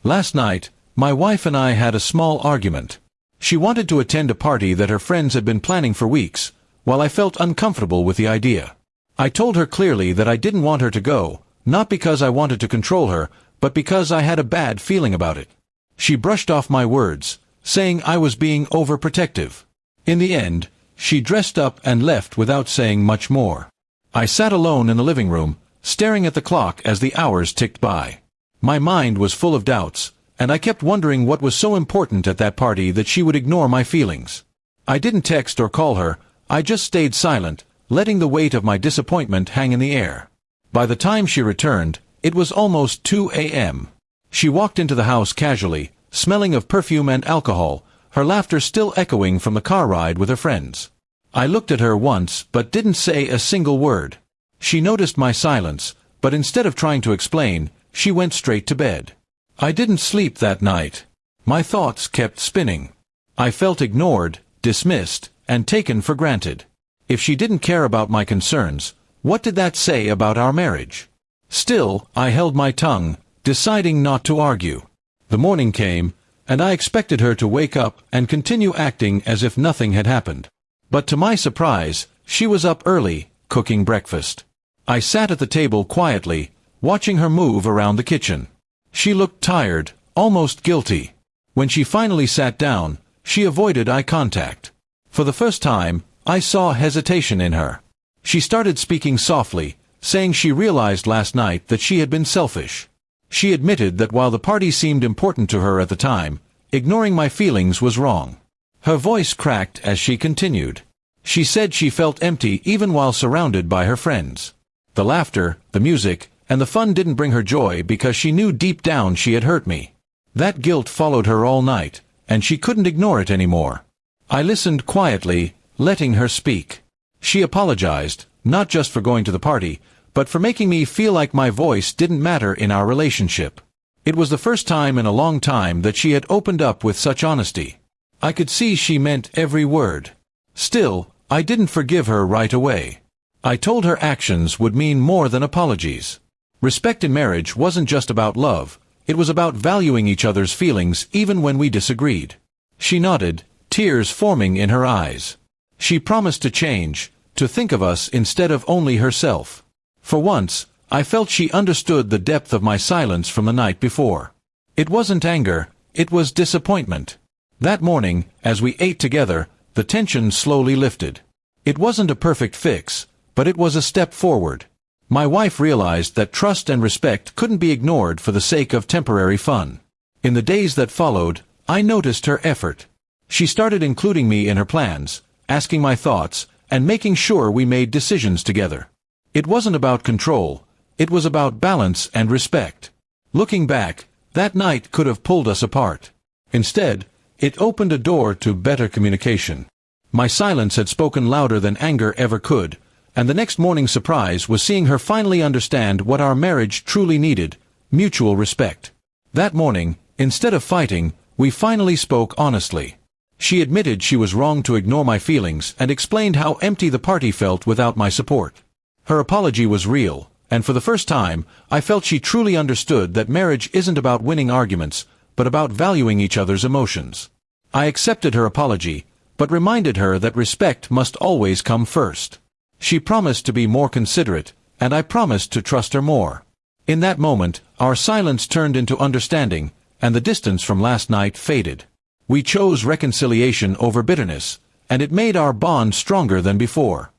Last night, my wife and I had a small argument. She wanted to attend a party that her friends had been planning for weeks, while I felt uncomfortable with the idea. I told her clearly that I didn't want her to go, not because I wanted to control her, but because I had a bad feeling about it. She brushed off my words, saying I was being overprotective. In the end, she dressed up and left without saying much more. I sat alone in the living room, staring at the clock as the hours ticked by. My mind was full of doubts, and I kept wondering what was so important at that party that she would ignore my feelings. I didn't text or call her, I just stayed silent, letting the weight of my disappointment hang in the air. By the time she returned, it was almost 2 a.m. She walked into the house casually, smelling of perfume and alcohol, her laughter still echoing from the car ride with her friends. I looked at her once but didn't say a single word. She noticed my silence, but instead of trying to explain, she went straight to bed. I didn't sleep that night. My thoughts kept spinning. I felt ignored, dismissed, and taken for granted. If she didn't care about my concerns, what did that say about our marriage? Still, I held my tongue, deciding not to argue. The morning came, and I expected her to wake up and continue acting as if nothing had happened. But to my surprise, she was up early, cooking breakfast. I sat at the table quietly, watching her move around the kitchen. She looked tired, almost guilty. When she finally sat down, she avoided eye contact. For the first time, I saw hesitation in her. She started speaking softly, saying she realized last night that she had been selfish. She admitted that while the party seemed important to her at the time, ignoring my feelings was wrong. Her voice cracked as she continued. She said she felt empty even while surrounded by her friends. The laughter, the music, and the fun didn't bring her joy because she knew deep down she had hurt me. That guilt followed her all night, and she couldn't ignore it anymore. I listened quietly, letting her speak. She apologized, not just for going to the party, but for making me feel like my voice didn't matter in our relationship. It was the first time in a long time that she had opened up with such honesty. I could see she meant every word. Still, I didn't forgive her right away. I told her actions would mean more than apologies. Respect in marriage wasn't just about love, it was about valuing each other's feelings even when we disagreed. She nodded, tears forming in her eyes. She promised to change, to think of us instead of only herself. For once, I felt she understood the depth of my silence from the night before. It wasn't anger, it was disappointment. That morning, as we ate together, the tension slowly lifted. It wasn't a perfect fix, but it was a step forward. My wife realized that trust and respect couldn't be ignored for the sake of temporary fun. In the days that followed, I noticed her effort. She started including me in her plans, asking my thoughts, and making sure we made decisions together. It wasn't about control, it was about balance and respect. Looking back, that night could have pulled us apart. Instead, it opened a door to better communication. My silence had spoken louder than anger ever could, and the next morning's surprise was seeing her finally understand what our marriage truly needed: mutual respect. That morning, instead of fighting, we finally spoke honestly. She admitted she was wrong to ignore my feelings and explained how empty the party felt without my support. Her apology was real, and for the first time, I felt she truly understood that marriage isn't about winning arguments, but about valuing each other's emotions. I accepted her apology, but reminded her that respect must always come first. She promised to be more considerate, and I promised to trust her more. In that moment, our silence turned into understanding, and the distance from last night faded. We chose reconciliation over bitterness, and it made our bond stronger than before.